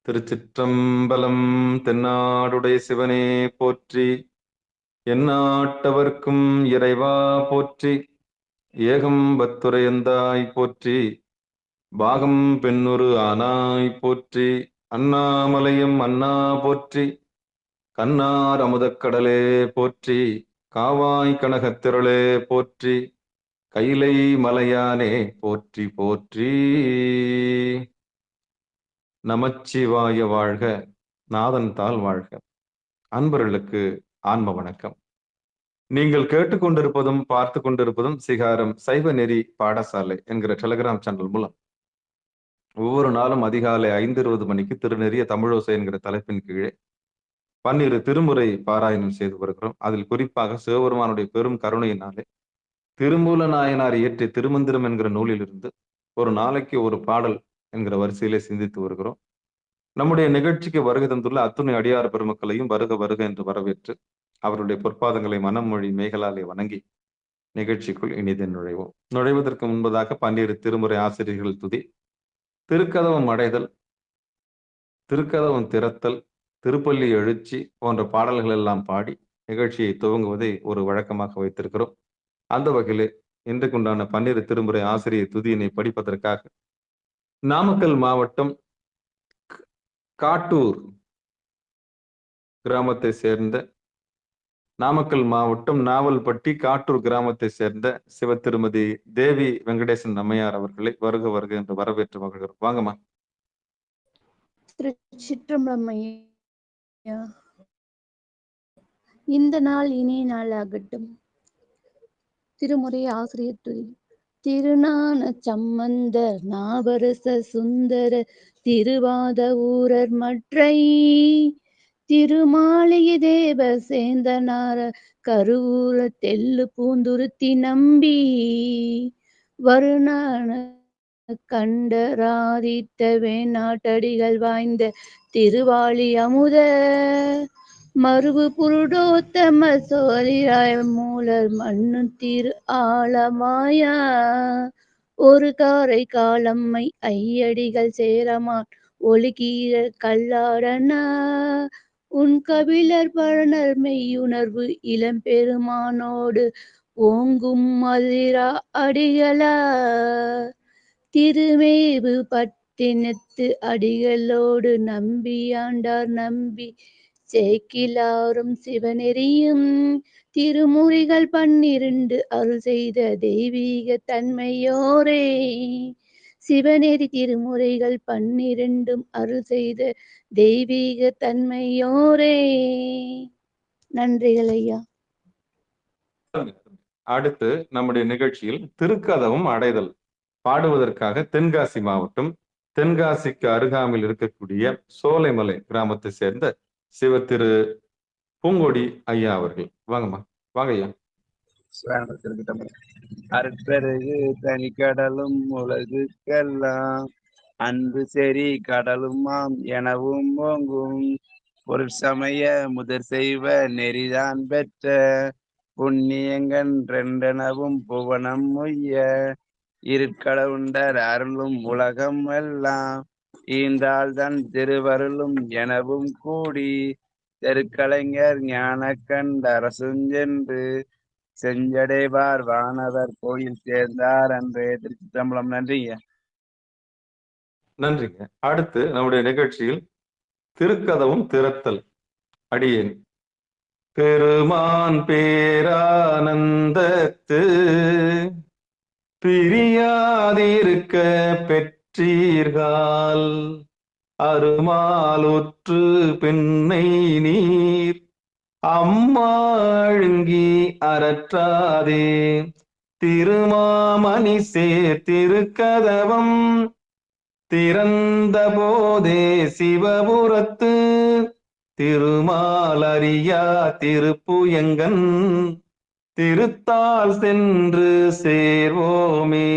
திருச்சிற்றம்பலம். தென்னாடுடைய சிவனே போற்றி, எந்நாட்டவர்க்கும் இறைவா போற்றி, ஏகம்பத்துரையந்தாய் போற்றி, பாகம் பெண்ணுரு ஆனாய் போற்றி, அண்ணாமலையும் அண்ணா போற்றி, கண்ணார் அமுதக்கடலே போற்றி, காவாய் கனகத்திரளே போற்றி, கைலை மலையானே போற்றி போற்றி. நமச்சிவாய வாழ்க, நாதன் தாள் வாழ்க. அன்பர்களுக்கு ஆன்ம வணக்கம். நீங்கள் கேட்டுக்கொண்டிருப்பதும் பார்த்து கொண்டிருப்பதும் சிகாரம் சைவ நெறி பாடசாலை என்கிற டெலிகிராம் சேனல் மூலம் ஒவ்வொரு நாளும் அதிகாலை 5:20 மணிக்கு திருநெறிய தமிழோசை என்கிற தலைப்பின் கீழே 12 திருமுறை பாராயணம் செய்து வருகிறோம். அதில் குறிப்பாக சிவபெருமானுடைய பெரும் கருணையினாலே திருமூல நாயனார் இயற்றிய திருமந்திரம் என்கிற நூலிலிருந்து ஒரு நாளைக்கு ஒரு பாடல் என்கிற வரிசையிலே சிந்தித்து வருகிறோம். நம்முடைய நிகழ்ச்சிக்கு வருகை தந்துள்ள அத்துணை அடியார் பெருமக்களையும் வருக வருக என்று வரவேற்று அவருடைய பொற்பாதங்களை மனம் மொழி மேகலாலே வணங்கி நிகழ்ச்சிக்குள் இனிதே நுழைவோம். நுழைவதற்கு முன்பதாக 12 திருமுறை ஆசிரியர்கள் துதி, திருக்கதவம் அடைதல், திருக்கதவம் திறத்தல், திருப்பள்ளி எழுச்சி போன்ற பாடல்கள் எல்லாம் பாடி நிகழ்ச்சியை துவங்குவதை ஒரு வழக்கமாக வைத்திருக்கிறோம். அந்த வகையிலே இன்றைக்குண்டான 12 திருமுறை ஆசிரியர் துதியினை படிப்பதற்காக நாமக்கல் மாவட்டம் காட்டூர் கிராமத்தை சேர்ந்த நாமக்கல் மாவட்டம் நாவல்பட்டி காட்டூர் கிராமத்தை சேர்ந்த சிவ திருமதி தேவி வெங்கடேசன் அம்மையார் அவர்களை வருக வருக என்று வரவேற்று மகிழ்கிறோம். வாங்கம்மா. திருச்சிற்றம்பலம். இந்த நாள் இனிய நாள் ஆகட்டும். திருமுறை ஆசிரியர் துதி. திருஞான சம்பந்தர் நாவரச சுந்தர திருவாத ஊரர் மற்றை திருமாளிகை தேவ சேந்தனார கருவூர தெல்லு பூந்துருத்தி நம்பி வருணான கண்டராதித்த வேணாட்டடிகள் வாய்ந்த திருவாளி அமுத மருவு புருடோத்தம சோழிராய மூலர் மண்ணு திரு ஆலமாயா ஒரு காரை காலம்மை ஐயடிகள் சேரமான் ஒளிகீர கல்லாடனா உன் கபிலர் பழனர் மெய்யுணர்வு இளம்பெருமானோடு ஓங்கும் மதிரா அடிகளா திருமேவு பட்டினத்து அடிகளோடு நம்பியாண்டார் நம்பி சேக்கிலாரும் சிவனெறியும் திருமுறைகள் 12 அருள் செய்த தெய்வீக தன்மையோரே. சிவநெறி திருமுறைகள் 12 அருள் செய்த தெய்வீக தன்மையோரே. நன்றிகள் ஐயா. அடுத்து நம்முடைய நிகழ்ச்சியில் திருக்கதவம் அடைதல் பாடுவதற்காக தென்காசி மாவட்டம், தென்காசிக்கு அருகாமையில் இருக்கக்கூடிய சோலைமலை கிராமத்தை சேர்ந்த சிவ திரு பூங்கொடி ஐயா அவர்கள். வாங்கம்மா, வாங்க ஐயா. அற்பெருகு தனி கடலும் உலகுக்கெல்லாம் அன்பு செறி கடலுமாம் எனவும் ஓங்கும் பொருட்சமய முதற் செய்வ நெறிதான் பெற்ற புண்ணியங்கன் ரெண்டனவும் புவனம் மொய்ய இருக்கடவுண்டர் அருளும் உலகம் எல்லாம் ஈந்தாள் தன் திருவருளும் எனவும் கூடி தெருக்கலைஞர் ஞான கண்டரசுஞ்சென்று செஞ்சடைவார் வானவர் கோயில் சேர்ந்தார் அன்றே. திருச்சிற்றம்பலம். நன்றிங்க. நன்றிங்க. அடுத்து நம்முடைய நிகழ்ச்சியில் திருக்கதவும் திறத்தல் அடியேன் பெருமான் பேரானந்தத்து பிரியாதிருக்க பெற்றீர்கள் அருமாலுற்று பெண்ணை நீர் அம்மாழுங்கி அரற்றாதே திருமாமணி திருக்கதவம் திறந்த போதே சிவபுரத்து திருமாலரியா திருப்புயங்கன் திருத்தால் சென்று சேர்வோமே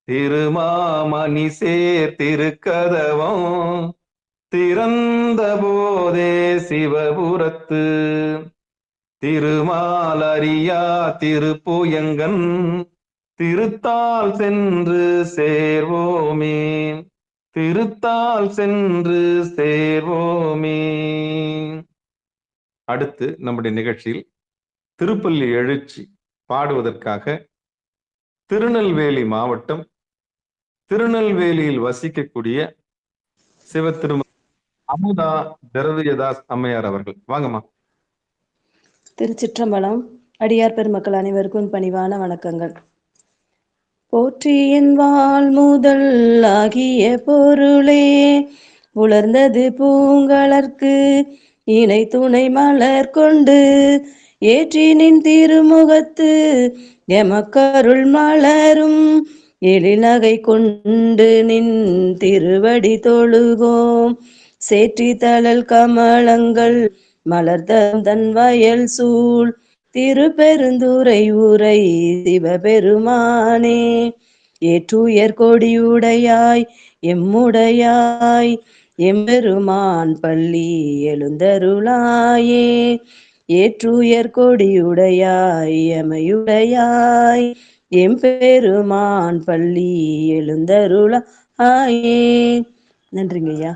திருமாமணி திருக்கதவம் திறந்த போதே சிவபுரத்து திருமாலரியா திருப்புயங்கன் திருத்தால் சென்று சேர்வோமே. திருத்தால் சென்று சேர்வோமே. அடுத்து நம்முடைய நிகழ்ச்சியில் திருப்பள்ளி எழுச்சி பாடுவதற்காக திருநெல்வேலி மாவட்டம் திருநெல்வேலியில் வசிக்கக்கூடிய சிவத்திரும அமுதா திரவியதாஸ் அம்மையார் அவர்கள். வாங்கம்மா. திருச்சிற்றம்பலம். அடியார் பெருமக்கள் அனைவருக்கும் பணிவான வணக்கங்கள். போற்றியின் வாழ் முதல் ஆகிய பொருளே உலர்ந்தது பூங்கலர்க்கு இணை துணை மலர் கொண்டு ஏற்றினின் திருமுகத்து எமக்கருள் மலரும் எழில்நகை கொண்டு நின் திருவடி தொழுகோம். சேற்றி தழல் கமலங்கள் மலர்தம் தன் வயல் சூழ் திருப்பெருந்துறை உரை சிவபெருமானே. ஏற்றுயர் கொடியுடையாய் எம்முடையாய் எம்பெருமான் பள்ளி எழுந்தருளாயே. ஏற்றுயர் கொடியுடையாய் எமையுடையாய் எம்பெருமான் பள்ளி எழுந்தருளாயே. நன்றிங்க ஐயா.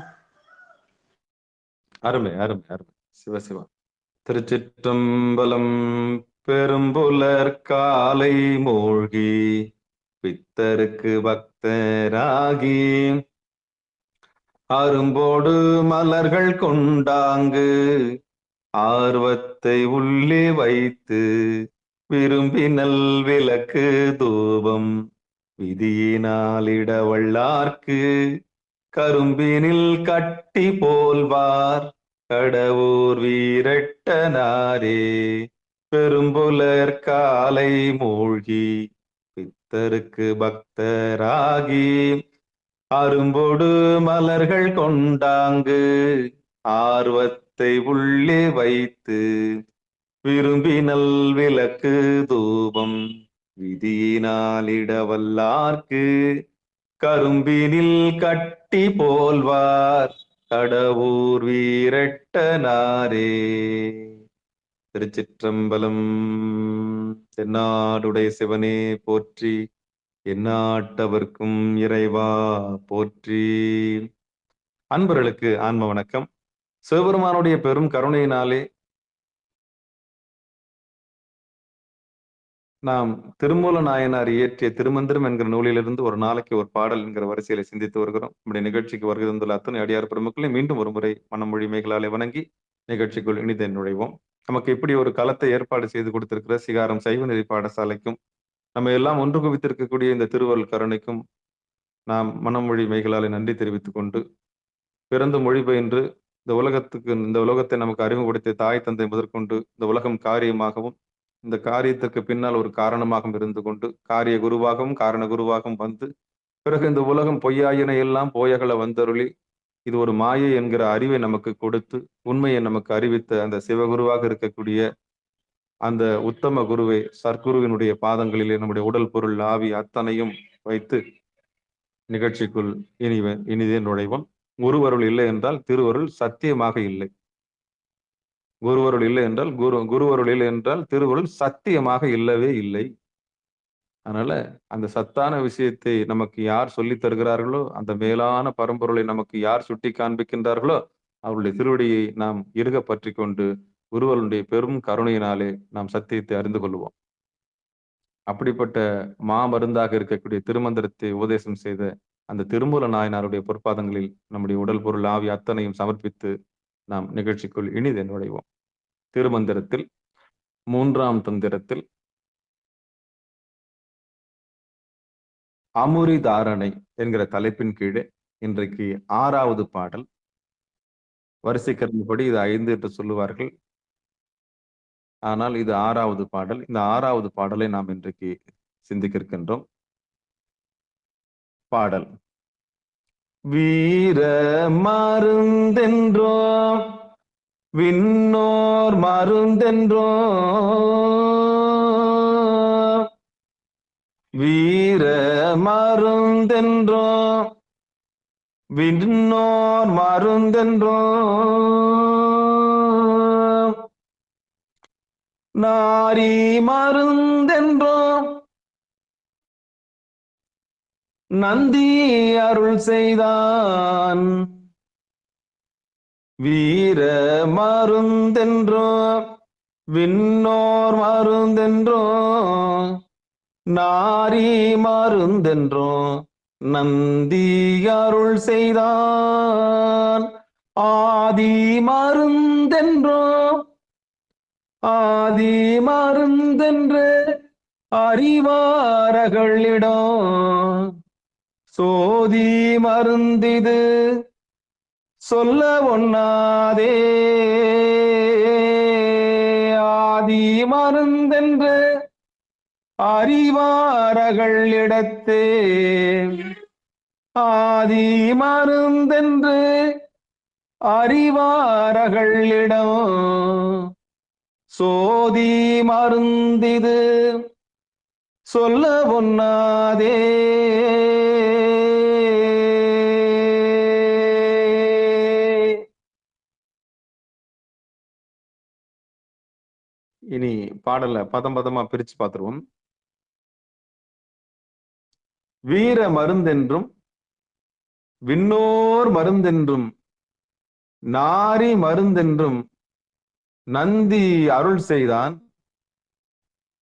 அருமை அருமை அருமை. சிவசிவா. திருச்சிற்றம்பலம். பெரும்புலர் காலை மூழ்கி பித்தருக்கு பக்தராகி அரும்போடு மலர்கள் கொண்டாங்கு ஆர்வத்தை உள்ளே வைத்து விரும்பினல் விளக்கு தூபம் விதியினாலிட வல்லார்க்கு கரும்பினில் கட்டி போல்வார் கடவுர் வீரட்டனாரே. பெரும்புலர் காலை மூழ்கி பித்தருக்கு பக்தராகி அரும்பொடு மலர்கள் கொண்டாங்கு ஆர்வத்தை உள்ளே வைத்து விரும்பினல் விளக்கு தூபம் விதியினாலிட வல்லார்க்கு கரும்பினில் கட்டி போல்வார் கடவுர் வீரட்டனாரே. திருச்சிற்றம்பலம். தென்னாடுடைய சிவனே போற்றி, எந்நாட்டவர்க்கும் இறைவா போற்றி. அன்பர்களுக்கு ஆன்ம வணக்கம். சிவபெருமானுடைய பெரும் கருணையினாலே நாம் திருமூல நாயனார் இயற்றிய திருமந்திரம் என்கிற நூலிலிருந்து ஒரு நாளைக்கு ஒரு பாடல் என்கிற வரிசையில சிந்தித்து வருகிறோம். நம்முடைய நிகழ்ச்சிக்கு வருகை தந்துள்ள அத்தனை அடியார் பெருமக்களை மீண்டும் ஒரு முறை மனமொழி மேகலாலே வணங்கி நிகழ்ச்சிக்குள் இனிதே நுழைவோம். நமக்கு இப்படி ஒரு களத்தை ஏற்பாடு செய்து கொடுத்திருக்கிற சிகாரம் சைவ நெறி பாடசாலைக்கும் நம்ம எல்லாம் ஒன்று குவித்திருக்கக்கூடிய இந்த திருவருள் கருணைக்கும் நாம் மனமொழி மேகலாலே நன்றி தெரிவித்துக் கொண்டு, பிறந்து மொழி பயின்று இந்த உலகத்தை நமக்கு அறிமுகப்படுத்திய தாய் தந்தை முதற்கொண்டு இந்த உலகம் காரியமாகவும் இந்த காரியத்திற்கு பின்னால் ஒரு காரணமாகவும் இருந்து கொண்டு காரிய குருவாகவும் காரண குருவாகவும் வந்து பிறகு இந்த உலகம் பொய்யாயினை எல்லாம் போயகல வந்தருளி இது ஒரு மாயை என்கிற அறிவை நமக்கு கொடுத்து உண்மையை நமக்கு அறிவித்த அந்த சிவகுருவாக இருக்கக்கூடிய அந்த உத்தம குருவை சர்க்குருவினுடைய பாதங்களிலே நம்முடைய உடல் பொருள் ஆவி அத்தனையும் வைத்து நிகழ்ச்சிக்குள் இனிதே நுழைவோம். குருவருள் இல்லை என்றால் திருவருள் சத்தியமாக இல்லை. குருவருள் இல்லை என்றால் குருவருள் இல்லை என்றால் திருவருள் சத்தியமாக இல்லவே இல்லை. அதனால அந்த சத்தான விஷயத்தை நமக்கு யார் சொல்லி தருகிறார்களோ, அந்த மேலான பரம்பொருளை நமக்கு யார் சுட்டி காண்பிக்கின்றார்களோ அவருடைய திருவடியை நாம் இறுக பற்றி கொண்டு குருவருடைய பெரும் கருணையினாலே நாம் சத்தியத்தை அறிந்து கொள்வோம். அப்படிப்பட்ட மாமருந்தாக இருக்கக்கூடிய திருமந்திரத்தை உபதேசம் செய்த அந்த திருமூல நாயனாருடைய பொற்பாதங்களில் நம்முடைய உடல் பொருள் ஆவி அத்தனையும் சமர்ப்பித்து நாம் நிகழ்ச்சிக்குள் இனிதே நுழைவோம். திருமந்திரத்தில் 3ஆம் தந்திரத்தில் அமுரிதாரணை என்கிற தலைப்பின் கீழே இன்றைக்கு 6வது பாடல். வரிசை கரும்படி இது 5 என்று சொல்லுவார்கள், ஆனால் இது 6வது பாடல். இந்த 6வது பாடலை நாம் இன்றைக்கு சிந்திக்க இருக்கின்றோம். பாடல். வீர மருந்தென்றோ விண்ணோர் மருந்தென்றோ வீர மருந்தென்றோ விண்ணோர் மருந்தென்றோ நாரி மருந்தென்றோ நந்தி அருள் செய்தான். வீர மருந்தென்றோ விண்ணோர் மருந்தென்றோ நாரி மருந்தென்றோ நந்தி அருள் செய்தான். ஆதி மருந்தென்றோ ஆதி மருந்தென்று அறிவாரகளிடம் சோதி மருந்திது சொல்ல ஒண்ணாதே. ஆதி மருந்தென்று அறிவாரகளிடத்தே ஆதி மருந்தென்று அறிவாரகளிடம் சோதி மருந்திது சொல்ல ஒண்ணாதே. இனி பாடல பதம் பதமா பிரிச்சு பார்த்துருவோம். வீர மருந்தென்றும் விண்ணோர் மருந்தென்றும் நாரி மருந்தென்றும் நந்தி அருள் செய்தான்.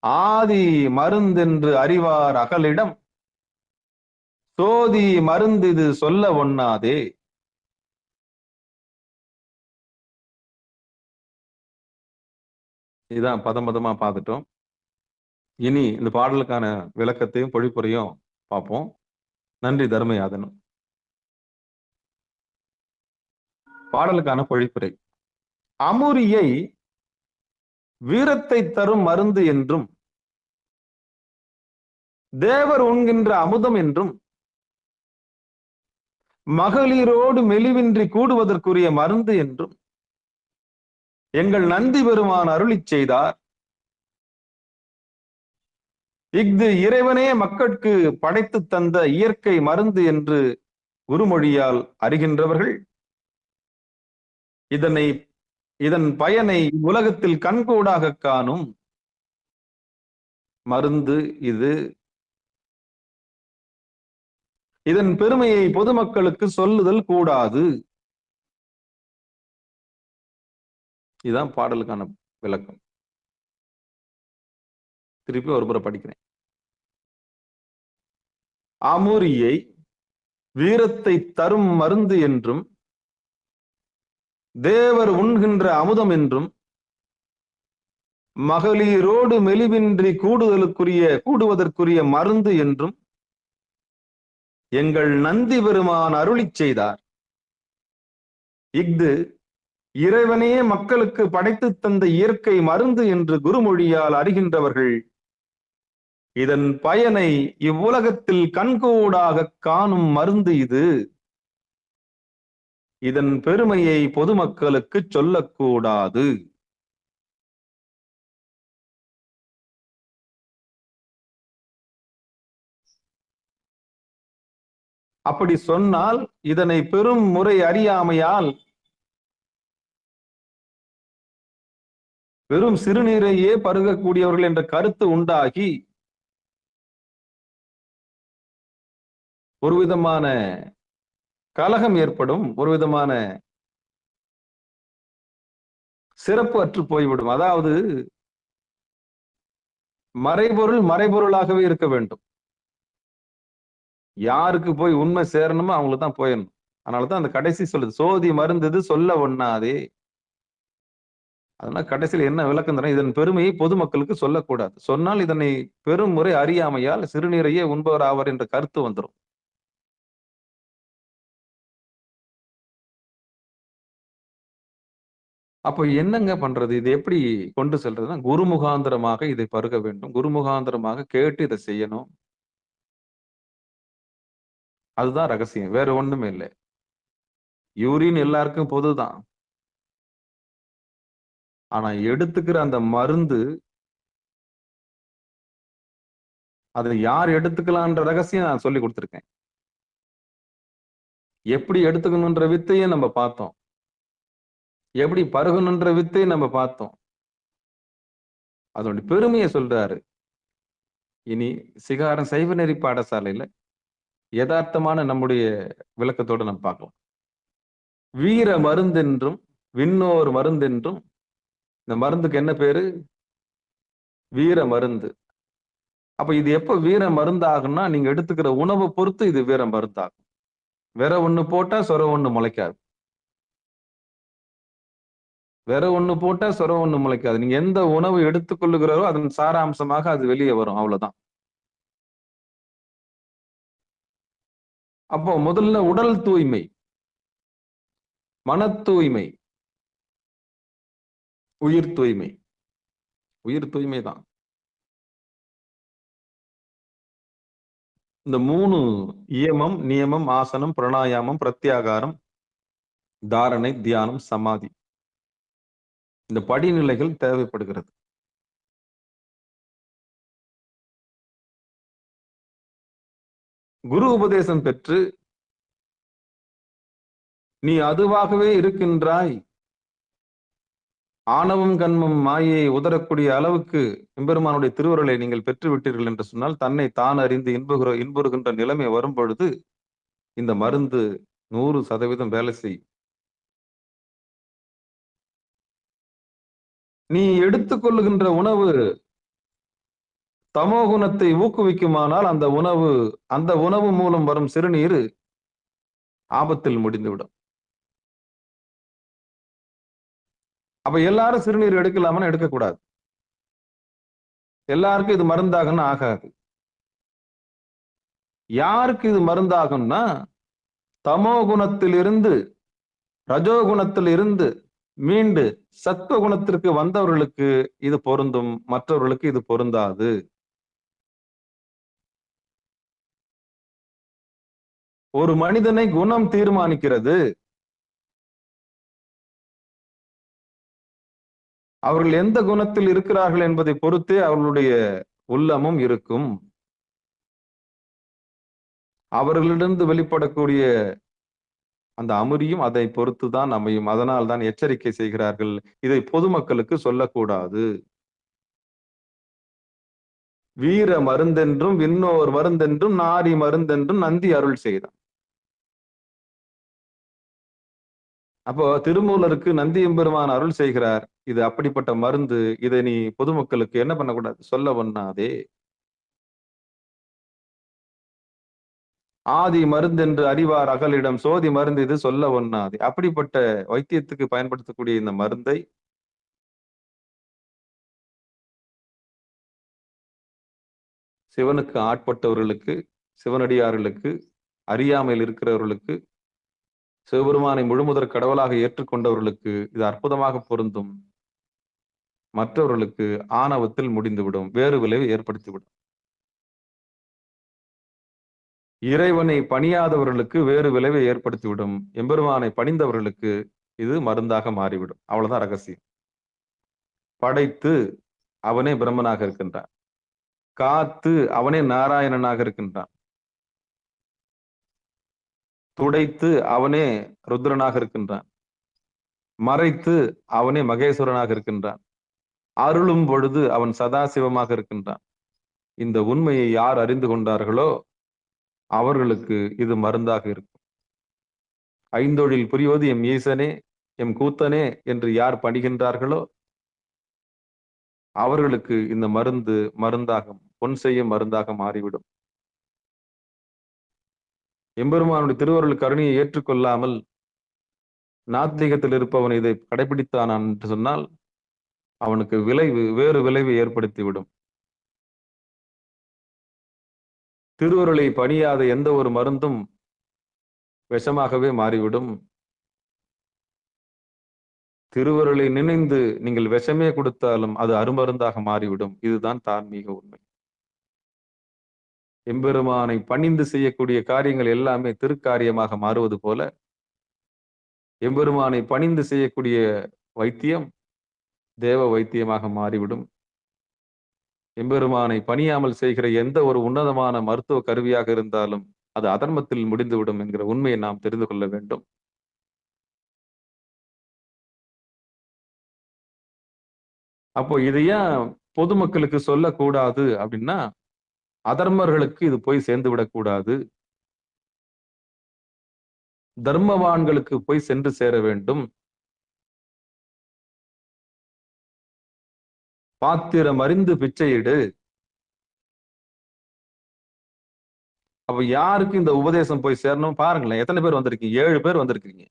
ஆதி மருந்தென்று அறிவார் அகலிடம் சோதி மருந்திது சொல்ல ஒண்ணாதே. இதுதான் பதம் பதமா பார்த்துட்டோம். இனி இந்த பாடலுக்கான விளக்கத்தையும் பொழிப்புரையும் பார்ப்போம். நன்றி தர்மயாதனும். பாடலுக்கான பொழிப்புரை. அமுரியை வீரத்தை தரும் மருந்து என்றும் தேவர் உண்கின்ற அமுதம் என்றும் மகளிரோடு மெலிவின்றி கூடுவதற்குரிய மருந்து என்றும் எங்கள் நந்தி பெருமான் அருளிச் செய்தார். இஃது இறைவனே மக்கட்கு படைத்து தந்த இயற்கை மருந்து என்று குருமொழியால் அறிகின்றவர்கள் இதன் பயனை உலகத்தில் கண்கூடாக காணும் மருந்து இது. இதன் பெருமையை பொதுமக்களுக்கு சொல்லுதல் கூடாது. இதுதான் பாடலுக்கான விளக்கம். திருப்பி ஒரு முறை படிக்கிறேன். அமுரியை வீரத்தை தரும் மருந்து என்றும் தேவர் உண்கின்ற அமுதம் என்றும் மகளிரோடு மெலிவின்றி கூடுவதற்குரிய மருந்து என்றும் எங்கள் நந்தி பெருமான் அருளிச் செய்தார். இஃது இறைவனே மக்களுக்கு படைத்து தந்த இயற்கை மருந்து என்று குருமொழியால் அறிகின்றவர்கள் இதன் பயனை இவ்வுலகத்தில் கண்கூடாக காணும் மருந்து இது. இதன் பெருமையை பொதுமக்களுக்கு சொல்லக்கூடாது. அப்படி சொன்னால் இதனை பெரும் முறை அறியாமையால் வெறும் சிறுநீரையே பருகக்கூடியவர்கள் என்ற கருத்து உண்டாகி ஒரு விதமான கலகம் ஏற்படும், ஒரு விதமான சிறப்பு அற்று போய்விடும். அதாவது மறைபொருளாகவே இருக்க வேண்டும். யாருக்கு போய் உண்மை சேரணுமோ அவங்களுக்கு தான் போயிடணும். அதனாலதான் அந்த கடைசி சொல்லுது, சோதி மருந்தது சொல்ல ஒண்ணாதே. அதனால கடைசியில் என்ன விளக்கம் தரேன், இதன் பெருமையை பொதுமக்களுக்கு சொல்லக்கூடாது. சொன்னால் இதனை பெரும் முறை அறியாமையால் சிறுநீரையே உண்பவர் ஆவர் என்ற கருத்து வந்துடும். அப்போ என்னங்க பண்றது? இது எப்படி கொண்டு செல்றதுன்னா, குருமுகாந்திரமாக இதை பருக வேண்டும். குருமுகாந்திரமாக கேட்டு இதை செய்யணும். அதுதான் ரகசியம், வேற ஒண்ணுமே இல்லை. யூரின் எல்லாருக்கும் பொதுதான். ஆனா எடுத்துக்கிற அந்த மருந்து அதை யார் எடுத்துக்கலான்ற ரகசியம் நான் சொல்லி கொடுத்துருக்கேன். எப்படி எடுத்துக்கணுன்ற வித்தையும் நம்ம பார்த்தோம், எப்படி பருகணுன்ற வித்தையும் நம்ம பார்த்தோம். அதோட பெருமையை சொல்றாரு. இனி சிகாரம் சைவ நெறி பாடசாலையில யதார்த்தமான நம்முடைய விளக்கத்தோடு நம்ம பார்க்கலாம். வீர மருந்தென்றும் விண்ணோர் மருந்தென்றும், இந்த மருந்துக்கு என்ன பேரு? வீர மருந்து. அப்ப இது எப்ப வீர மருந்து ஆகும்னா, நீங்க எடுத்துக்கிற உணவை பொறுத்து இது வீர மருந்தாகும். வேற ஒண்ணு போட்டா சொர ஒண்ணு முளைக்காது. வேற ஒண்ணு போட்டா சொர ஒண்ணு முளைக்காது. நீங்க எந்த உணவு எடுத்துக்கொள்ளுகிறோ அதன் சாராம்சமாக அது வெளியே வரும். அவ்வளவுதான். அப்போ முதல்ல உடல் தூய்மை, மன தூய்மை, உயிர் தூய்மை. உயிர் தூய்மை தான். இந்த 3 இயமம், நியமம், ஆசனம், பிராணாயாமம், பிரத்யாகாரம், தாரணை, தியானம், சமாதி. இந்த படிநிலைகள் தேவைப்படுகிறது. குரு உபதேசம் பெற்று நீ அதுவாகவே இருக்கின்றாய், ஆணவம் கண்மம் மாயை உதரக்கூடிய அளவுக்கு எம்பெருமானுடைய திருவருளை நீங்கள் பெற்று விட்டீர்கள் என்று சொன்னால், தன்னை தான் அறிந்து இன்புறுகின்ற நிலைமை வரும் பொழுது இந்த மருந்து 100% வேலை செய்யும். நீ எடுத்துக்கொள்ளுகின்ற உணவு தமோ குணத்தை ஊக்குவிக்குமானால் அந்த உணவு மூலம் வரும் சிறுநீர் ஆபத்தில் முடிந்துவிடும். அப்ப எல்லாரும் சிறுநீர் எடுக்கலாம்னு எடுக்கக்கூடாது. எல்லாருக்கும் இது மருந்தாகன்னு ஆகாது. யாருக்கு இது மருந்தாகும்னா, தமோ குணத்திலிருந்து ரஜோகுணத்தில் இருந்து மீண்டு சத்துவ குணத்திற்கு வந்தவர்களுக்கு இது பொருந்தும், மற்றவர்களுக்கு இது பொருந்தாது. ஒரு மனிதனை குணம் தீர்மானிக்கிறது. அவர்கள் எந்த குணத்தில் இருக்கிறார்கள் என்பதை பொறுத்தே அவர்களுடைய உள்ளமும் இருக்கும். அவர்களிடந்து வெளிப்படக்கூடிய அந்த அமுரியும் அதை பொறுத்துதான் அமையும். அதனால் தான் எச்சரிக்கை செய்கிறார்கள், இதை பொதுமக்களுக்கு சொல்லக்கூடாது. வீர மருந்தென்றும் விண்ணோர் மருந்தென்றும் நாரி மருந்தென்றும் நந்தி அருள் செய்தான். அப்போ திருமூலருக்கு நந்தி எம்பெருமான் அருள் செய்கிறார். இது அப்படிப்பட்ட மருந்து. இதை நீ பொதுமக்களுக்கு என்ன பண்ணக்கூடாது? சொல்ல ஒண்ணாதே. ஆதி மருந்தென்று அறிவார் அகலிடம் சோதி மருந்து இது சொல்ல ஒண்ணாதே. அப்படிப்பட்ட வைத்தியத்துக்கு பயன்படுத்தக்கூடிய இந்த மருந்தை சிவனுக்கு ஆட்பட்டவர்களுக்கு, சிவனடியார்களுக்கு, அறியாமையில் இருக்கிறவர்களுக்கு, சிவபெருமானை முழுமுதற் கடவுளாக ஏற்றுக்கொண்டவர்களுக்கு இது அற்புதமாக பொருந்தும். மற்றவர்களுக்கு ஆணவத்தில் முடிந்துவிடும், வேறு விளைவு ஏற்படுத்திவிடும். இறைவனை பணியாதவர்களுக்கு வேறு விளைவை ஏற்படுத்திவிடும். எம்பெருமானை பணிந்தவர்களுக்கு இது மருந்தாக மாறிவிடும். அவ்வளவுதான் ரகசியம். படைத்து அவனே பிரம்மனாக இருக்கின்றான், காத்து அவனே நாராயணனாக இருக்கின்றான், துடைத்து அவனே ருத்ரனாக இருக்கின்றான், மறைத்து அவனே மகேஸ்வரனாக இருக்கின்றான், அருளும் பொழுது அவன் சதாசிவமாக இருக்கின்றான். இந்த உண்மையை யார் அறிந்து கொண்டார்களோ அவர்களுக்கு இது மருந்தாக இருக்கும். ஐந்தொழில் புரிவது எம் ஈசனே எம் கூத்தனே என்று யார் பணிகின்றார்களோ அவர்களுக்கு இந்த மருந்தாக பொன் செய்யும் மருந்தாக மாறிவிடும். எம்பெருமானுடைய திருவருள் கருணையை ஏற்றுக்கொள்ளாமல் நாத்திகத்தில் இருப்பவன் இதை கடைபிடித்தான் என்று சொன்னால் அவனுக்கு வேறு விளைவு ஏற்படுத்திவிடும். திருவருளை பணியாத எந்த ஒரு மருந்தும் விஷமாகவே மாறிவிடும். திருவருளை நினைந்து நீங்கள் விஷமே கொடுத்தாலும் அது அருமருந்தாக மாறிவிடும். இதுதான் தார்மீக உண்மை. எம்பெருமானை பணிந்து செய்யக்கூடிய காரியங்கள் எல்லாமே திருக்காரியமாக மாறுவது போல எம்பெருமானை பணிந்து செய்யக்கூடிய வைத்தியம் தேவ வைத்தியமாக மாறிவிடும். எம்பெருமானை பணியாமல் செய்கிற எந்த ஒரு உன்னதமான மருத்துவ கருவியாக இருந்தாலும் அது அதர்மத்தில் முடிந்துவிடும் என்கிற உண்மையை நாம் தெரிந்து கொள்ள வேண்டும். அப்போ இதையா பொதுமக்களுக்கு சொல்லக்கூடாது அப்படின்னா, அதர்மர்களுக்கு இது போய் சேர்ந்து விடக்கூடாது. தர்மவான்களுக்கு போய் சென்று சேர வேண்டும். பாத்திரம் அறிந்து பிச்சையிடு. அப்ப யாருக்கு இந்த உபதேசம் போய் சேரணும் பாருங்களேன். எத்தனை பேர் வந்திருக்கீங்க? 7 பேர் வந்திருக்கீங்க.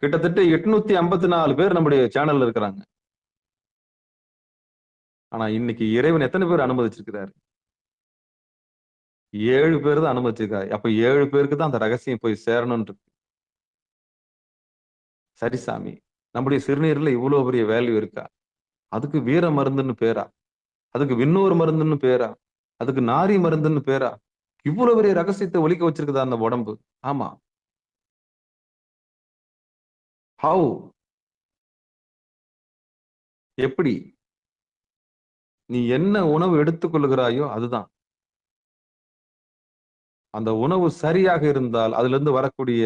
கிட்டத்தட்ட 854 பேர் நம்முடைய சேனல்ல இருக்கிறாங்க. ஆனா இன்னைக்கு இறைவன் எத்தனை பேர் அனுமதிச்சிருக்கிறாரு? 7 பேர் தான் அனுமதிச்சிருக்காரு. அப்ப 7 பேருக்கு தான் அந்த ரகசியம் போய் சேரணும் இருக்கு. சரி சாமி, நம்முடைய சிறுநீர்ல இவ்வளவு பெரிய வேல்யூ இருக்கா? அதுக்கு வீர மருந்துன்னு பேரா? அதுக்கு விண்ணோர் மருந்துன்னு பேரா? அதுக்கு நாரி மருந்துன்னு பேரா? இவ்வளவு பெரிய ரகசியத்தை ஒலிக்க வச்சிருக்குதா அந்த உடம்பு? ஆமா. ஹவு? எப்படி? நீ என்ன உணவு எடுத்துக்கொள்கிறாயோ அதுதான். அந்த உணவு சரியாக இருந்தால் அதுல இருந்து வரக்கூடிய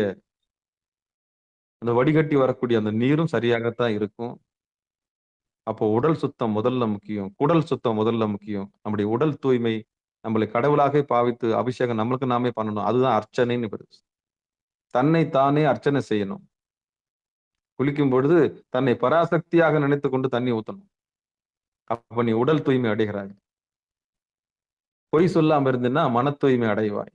அந்த வடிகட்டி வரக்கூடிய அந்த நீரும் சரியாகத்தான் இருக்கும். அப்போ உடல் சுத்தம் முதல்ல முக்கியம். குடல் சுத்தம் முதல்ல முக்கியம். நம்முடைய உடல் தூய்மை, நம்மளை கடவுளாக பாவித்து அபிஷேகம் நம்மளுக்கு நாமே பண்ணணும். அதுதான் அர்ச்சனைன்னு பேரு. தன்னை தானே அர்ச்சனை செய்யணும். குளிக்கும் பொழுது தன்னை பராசக்தியாக நினைத்துக் கொண்டு தண்ணி ஊத்தணும். அப்ப நீ உடல் தூய்மை அடைகிறாய். பொய் சொல்லாம இருந்தீன்னா மன தூய்மை அடைவாய்.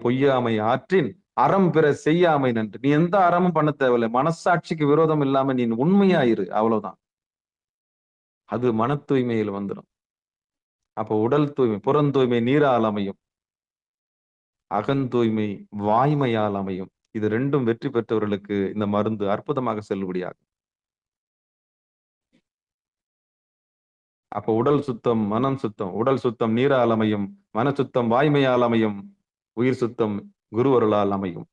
பொய்யாமை ஆற்றின் அறம் பிற செய்யாமை நன்று. நீ எந்த அறமும் பண்ண தேவையில்லை. மனசாட்சிக்கு விரோதம் இல்லாம நீ உண்மையாயிரு, அவ்வளவுதான். அது மன தூய்மையில் வந்துடும். அப்போ உடல் தூய்மை, புறந்தூய்மை நீரால் அமையும், அகந்தூய்மை வாய்மையால் அமையும். இது ரெண்டும் வெற்றி பெற்றவர்களுக்கு இந்த மருந்து அற்புதமாக செல்லுபடியாகும். அப்போ உடல் சுத்தம், மனம் சுத்தம். உடல் சுத்தம் நீரால் அமையும், மன சுத்தம் வாய்மையால் அமையும், உயிர் சுத்தம் குருவருளால் அமையும்.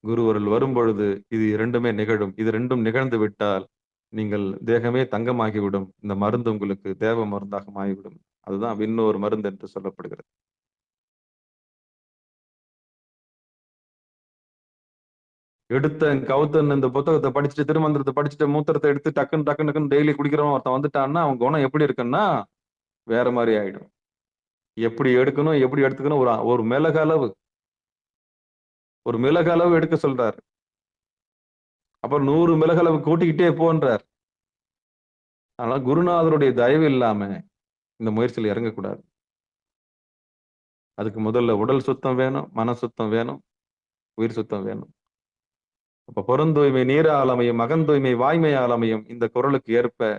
குருவருள் வரும் பொழுது இது இரண்டுமே நிகழும். இது ரெண்டும் நிகழ்ந்து விட்டால் நீங்கள் தேகமே தங்கமாகிவிடும். இந்த மருந்து உங்களுக்கு தேவ மருந்தாக ஆகிவிடும். அதுதான் விண்ணோர் மருந்து என்று சொல்லப்படுகிறது. கவுத்தன் இந்த புத்தகத்தை படிச்சுட்டு, திருமந்திரத்தை படிச்சுட்டு, மூத்திரத்தை எடுத்து டக்குன்னு டெய்லி குடிக்கிறவன் ஒருத்தன் வந்துட்டான்னா அவன் குணம் எப்படி இருக்குன்னா வேற மாதிரி ஆயிடும். எப்படி எடுக்கணும், எப்படி எடுத்துக்கணும், ஒரு மிளகு அளவு எடுக்க சொல்றாரு. அப்புறம் 100 மிளகளவு கூட்டிக்கிட்டே போன்றார். ஆனா குருநாதருடைய தயவு இல்லாம இந்த முயற்சியில் இறங்கக்கூடாது. அதுக்கு முதல்ல உடல் சுத்தம் வேணும், மன சுத்தம் வேணும், உயிர் சுத்தம் வேணும். அப்ப புறந்தூய்மை நீரால் அமையும், மகந்தூய்மை வாய்மையால் அமையும். இந்த குரலுக்கு ஏற்ப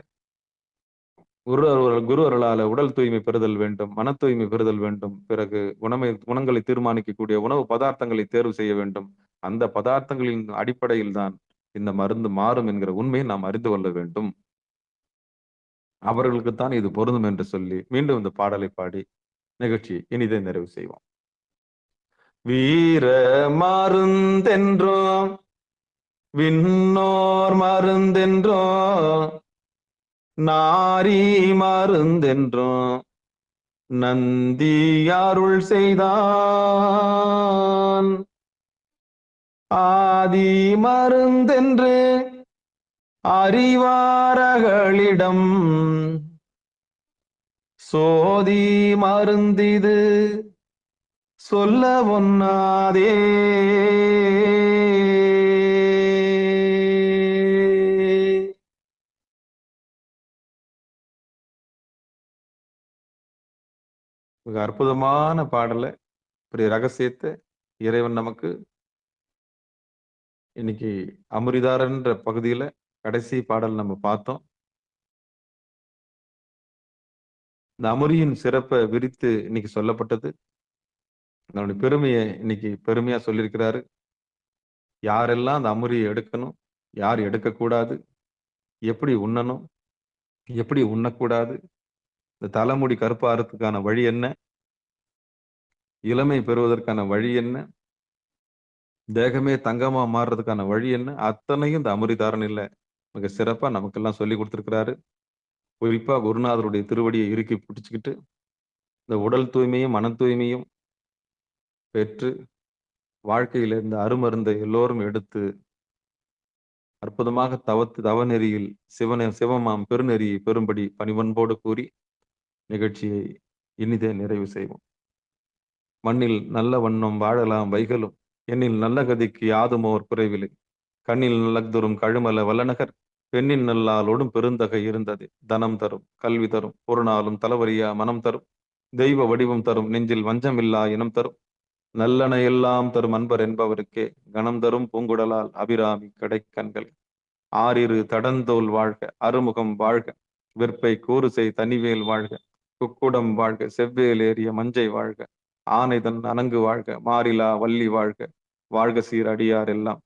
குரு அருளால உடல் தூய்மை பெறுதல் வேண்டும், மன தூய்மை பெறுதல் வேண்டும். பிறகு குணங்களை தீர்மானிக்கக்கூடிய உணவு பதார்த்தங்களை தேர்வு செய்ய வேண்டும். அந்த பதார்த்தங்களின் அடிப்படையில் தான் இந்த மருந்து மாறும் என்கிற உண்மையை நாம் அறிந்து கொள்ள வேண்டும். அவர்களுக்குத்தான் இது பொருந்தும் என்று சொல்லி மீண்டும் இந்த பாடலை பாடி நிகழ்ச்சி இனிதை நிறைவு செய்வோம். வீர மருந்தென்றோம், விண்ணோர் மருந்தென்றோம், நாரி மருந்தென்றோம், நந்தி அருள் செய்தான். ஆதி மருந்தென்று அறிவாரகளிடம் சோதி மருந்திது சொல்ல ஒண்ணாதே. மிக அற்புதமான பாடல, பெரிய ரகசியத்தை இறைவன் நமக்கு இன்னைக்கு அமிர்தாரன்ற பகுதியில கடைசி பாடல் நம்ம பார்த்தோம். இந்த அமுரியின் சிறப்பை விரித்து இன்னைக்கு சொல்லப்பட்டது. நம்முடைய பெருமையை இன்னைக்கு பெருமையா சொல்லியிருக்கிறாரு. யாரெல்லாம் அந்த அமுரியை எடுக்கணும், யார் எடுக்கக்கூடாது, எப்படி உண்ணணும், எப்படி உண்ணக்கூடாது, இந்த தலைமுடி கருப்பாறதுக்கான வழி என்ன, இளமை பெறுவதற்கான வழி என்ன, தேகமே தங்கமா மாறுறதுக்கான வழி என்ன, அத்தனையும் இந்த அமுரிதாரன் இல்லை மிக சிறப்பா நமக்கெல்லாம் சொல்லி கொடுத்திருக்கிறாரு. குறிப்பா குருநாதருடைய திருவடியை இறுக்கி பிடிச்சுக்கிட்டு இந்த உடல் தூய்மையும் மன தூய்மையும் பெற்று வாழ்க்கையில இந்த அருமருந்தை எல்லோரும் எடுத்து அற்புதமாக தவநெறியில் சிவமாம் பெருநெறியை பெறும்படி பணிவன்போடு கூறி நிகழ்ச்சியை இனிதே நிறைவு செய்வோம். மண்ணில் நல்ல வண்ணம் வாழலாம் வைகளும், எண்ணில் நல்ல கதிக்கு யாதுமோர் குறைவில்லை. கண்ணில் நல்லதுறும் கழுமல வல்லநகர், பெண்ணின் நல்லாலோடும் பெருந்தகை இருந்தது. தனம் தரும், கல்வி தரும், ஒரு நாளும் தளவரியா மனம் தரும், தெய்வ வடிவம் தரும், நெஞ்சில் வஞ்சமில்லா இனம் தரும், நல்லன எல்லாம் தரும் அன்பர் என்பவருக்கே கணம் தரும் பூங்குடலால் அபிராமி கடைக்கண்கள். ஆறிரு தடந்தோல் வாழ்க, அறுமுகம் வாழ்க, வெற்பை கூறுசை தனிவேல் வாழ்க, குக்குடம் வாழ்க, செவ்வேல் ஏறிய மஞ்சை வாழ்க, ஆனைதன் அணங்கு வாழ்க, மாறிலா வள்ளி வாழ்க, வாழ்க சீர் அடியார் எல்லாம்.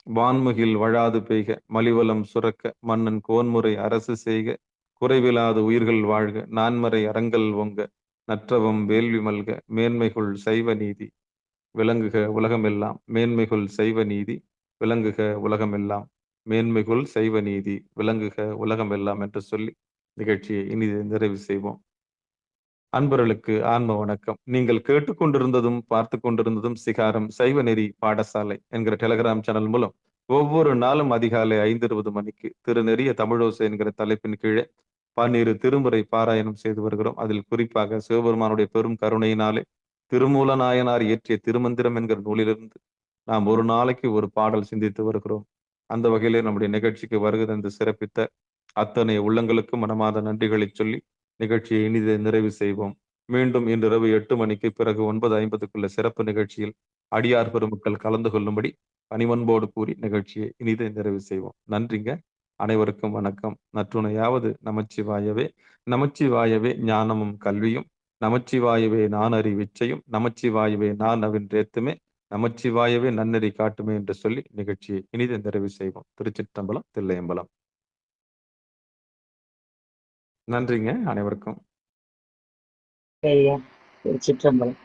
வான்முகில் வழாது பெய்க, மலிவலம் சுரக்க, மன்னன் கோன்முறை அரசு செய்க, குறைவிலாது உயிர்கள் வாழ்க, நான்மறை அறங்கள் ஒங்க, நற்றவம் வேள்வி மல்க, மேன்மைகுள் சைவ நீதி விளங்குக உலகமெல்லாம். மேன்மைகுள் சைவ நீதி விளங்குக உலகமெல்லாம். மேன்மைகுள் சைவ நீதி விளங்குக உலகமெல்லாம் என்று சொல்லி நிகழ்ச்சியை இனிது நிறைவு செய்வோம். அன்பர்களுக்கு ஆன்ம வணக்கம். நீங்கள் கேட்டுக்கொண்டிருந்ததும் பார்த்து கொண்டிருந்ததும் சிகாரம் சைவ நெறி பாடசாலை என்கிற டெலிகிராம் சேனல் மூலம் ஒவ்வொரு நாளும் அதிகாலை 5:20 மணிக்கு திருநெறிய தமிழோசை என்கிற தலைப்பின் கீழே 12 திருமுறை பாராயணம் செய்து வருகிறோம். அதில் குறிப்பாக சிவபெருமானுடைய பெரும் கருணையினாலே திருமூல நாயனார் இயற்றிய திருமந்திரம் என்கிற நூலிலிருந்து நாம் ஒரு நாளைக்கு ஒரு பாடல் சிந்தித்து வருகிறோம். அந்த வகையிலே நம்முடைய நிகழ்ச்சிக்கு வருகை தந்து சிறப்பித்த அத்தனை உள்ளங்களுக்கும் மனமாத நன்றிகளை சொல்லி நிகழ்ச்சியை இனிதை நிறைவு செய்வோம். மீண்டும் இன்று இரவு 8 மணிக்கு பிறகு 9:50 சிறப்பு நிகழ்ச்சியில் அடியார் பெருமக்கள் கலந்து கொள்ளும்படி பணிவன்போடு கூறி நிகழ்ச்சியை இனிதை நிறைவு செய்வோம். நன்றிங்க. அனைவருக்கும் வணக்கம். நற்றுணையாவது நமச்சிவாயவே. நமச்சிவாயவே ஞானமும் கல்வியும், நமச்சிவாயவே நான் அறிவிச்சையும், நமச்சிவாயவே நான் நவின்றேத்துமே, நமச்சிவாயவே நன்னெறி காட்டுமே என்று சொல்லி நிகழ்ச்சியை இனிதை நிறைவு செய்வோம். திருச்சிற்றம்பலம், தில்லையம்பலம். நன்றிங்க அனைவருக்கும். திருச்சிற்றம்பலம்.